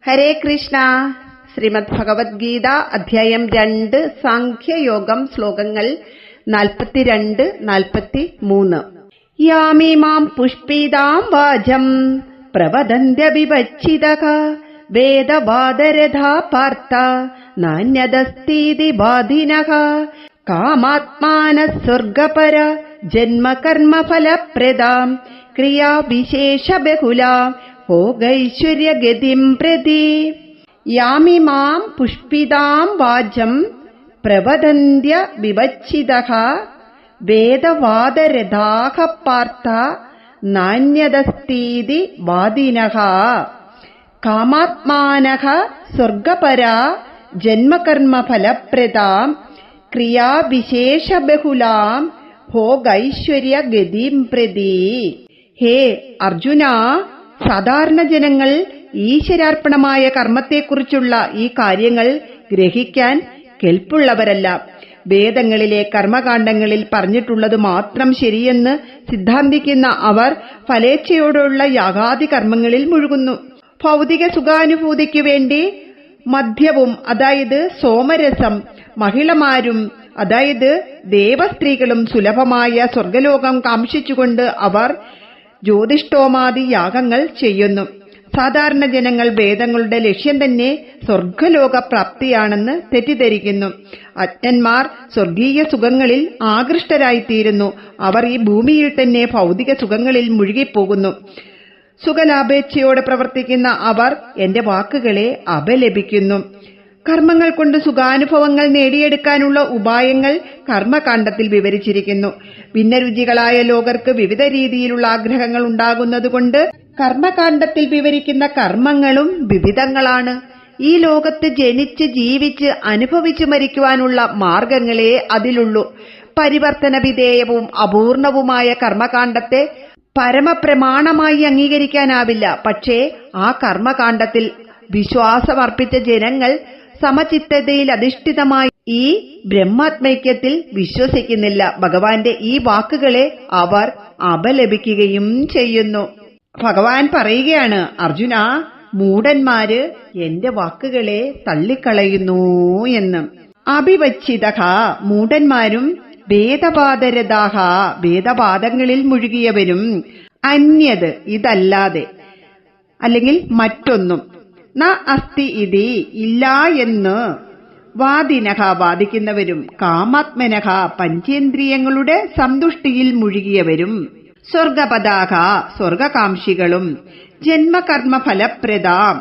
ഹരേ കൃഷ്ണ. ശ്രീമദ് ഭഗവത്ഗീത അധ്യായം 2 സാഖ്യയോഗം ശ്ലോകങ്ങൾ 42-43. യാമിമാം പുഷ്പിതാം വാചം പ്രവദന്ത്യവിവച്ഛിതഃ വേദവാദരഥാ പാർത്ഥ നാന്യദസ്തീതി ബാധിനഃ കാമാത്മാനഃ സ്വർഗപര ജന്മകർമ്മഫലപ്രദാം ക്രിയാവിശേഷബഹുലാം ഭോഗൈശ്വര്യഗതിം പ്രതി. യാമിമാം പുഷ്പിതാം വാചം പ്രവദന്ത്യ വിവച്ഛിതഃ വേദവാദരഥാഃ പാർത്ഥ നാന്യദസ്തീതി വാദിനഃ കാമാത്മാനഃ സ്വർഗപരാ ജന്മകർമ്മഫലപ്രദാം ക്രിയാവിശേഷബഹുലാം ഭോഗൈശ്വര്യഗതിം പ്രതി. ഹേ അർജുന, സാധാരണ ജനങ്ങൾ ഈശ്വരാർപ്പണമായ കർമ്മത്തെക്കുറിച്ചുള്ള ഈ കാര്യങ്ങൾ ഗ്രഹിക്കാൻ കെൽപ്പുള്ളവരല്ല. വേദങ്ങളിലെ കർമ്മകാണ്ഡങ്ങളിൽ പറഞ്ഞിട്ടുള്ളത് മാത്രം ശരിയെന്ന് സിദ്ധാന്തിക്കുന്ന അവർ ഫലേച്ഛയോടുള്ള യാഗാദി കർമ്മങ്ങളിൽ മുഴുകുന്നു. ഭൗതിക സുഖാനുഭൂതിക്കു വേണ്ടി മദ്യവും, അതായത് സോമരസം, മഹിളമാരും, അതായത് ദേവസ്ത്രീകളും സുലഭമായ സ്വർഗലോകം കാംക്ഷിച്ചുകൊണ്ട് അവർ ജ്യോതിഷ്ഠോമാദി യാഗങ്ങൾ ചെയ്യുന്നു. സാധാരണ ജനങ്ങൾ വേദങ്ങളുടെ ലക്ഷ്യം തന്നെ സ്വർഗലോക പ്രാപ്തിയാണെന്ന് തെറ്റിദ്ധരിക്കുന്നു. അജ്ഞന്മാർ സ്വർഗീയ സുഖങ്ങളിൽ ആകൃഷ്ടരായിത്തീരുന്നു. അവർ ഈ ഭൂമിയിൽ തന്നെ ഭൗതിക സുഖങ്ങളിൽ മുഴുകിപ്പോകുന്നു. സുഖലാഭേച്ഛയോടെ പ്രവർത്തിക്കുന്ന അവർ എന്റെ വാക്കുകളെ അപലപിക്കുന്നു. കർമ്മങ്ങൾ കൊണ്ട് സുഖാനുഭവങ്ങൾ നേടിയെടുക്കാനുള്ള ഉപായങ്ങൾ കർമ്മകാണ്ഡത്തിൽ വിവരിച്ചിരിക്കുന്നു. ഭിന്നരുചികളായ ലോകർക്ക് വിവിധ രീതിയിലുള്ള ആഗ്രഹങ്ങൾ ഉണ്ടാകുന്നതുകൊണ്ട് കർമ്മകാണ്ഡത്തിൽ വിവരിക്കുന്ന കർമ്മങ്ങളും വിവിധങ്ങളാണ്. ഈ ലോകത്ത് ജനിച്ച് ജീവിച്ച് അനുഭവിച്ചു മരിക്കുവാനുള്ള മാർഗങ്ങളെ അതിലുള്ളൂ. പരിവർത്തന വിധേയവും അപൂർണവുമായ കർമ്മകാണ്ഡത്തെ പരമപ്രമാണമായി അംഗീകരിക്കാനാവില്ല. പക്ഷേ ആ കർമ്മകാണ്ഡത്തിൽ വിശ്വാസമർപ്പിച്ച ജനങ്ങൾ സമചിത്തതയിൽ അധിഷ്ഠിതമായി ഈ ബ്രഹ്മാത്മൈക്യത്തിൽ വിശ്വസിക്കുന്നില്ല. ഭഗവാന്റെ ഈ വാക്കുകളെ അവർ അപലപിക്കുകയും ചെയ്യുന്നു. ഭഗവാൻ പറയുകയാണ്, അർജുന, മൂഢന്മാര് എന്റെ വാക്കുകളെ തള്ളിക്കളയുന്നു എന്ന്. അഭിവച്ഛിതഃ, മൂഢന്മാരും, വേദവാദരഥാഃ, വേദവാദങ്ങളിൽ മുഴുകിയവരും, അന്യത്, ഇതല്ലാതെ അല്ലെങ്കിൽ മറ്റൊന്നും, ന അസ്തി ഇതി, ഇല്ല എന്ന്, വാദിനഃ, വാദിക്കുന്നവരും, കാമാത്മനഃ, പഞ്ചേന്ദ്രിയങ്ങളുടെ സന്തുഷ്ടിയിൽ മുഴുകിയവരും, സ്വർഗപദാഃ, സ്വർഗകാംക്ഷികളും, ജന്മകർമ്മഫലപ്രദാം,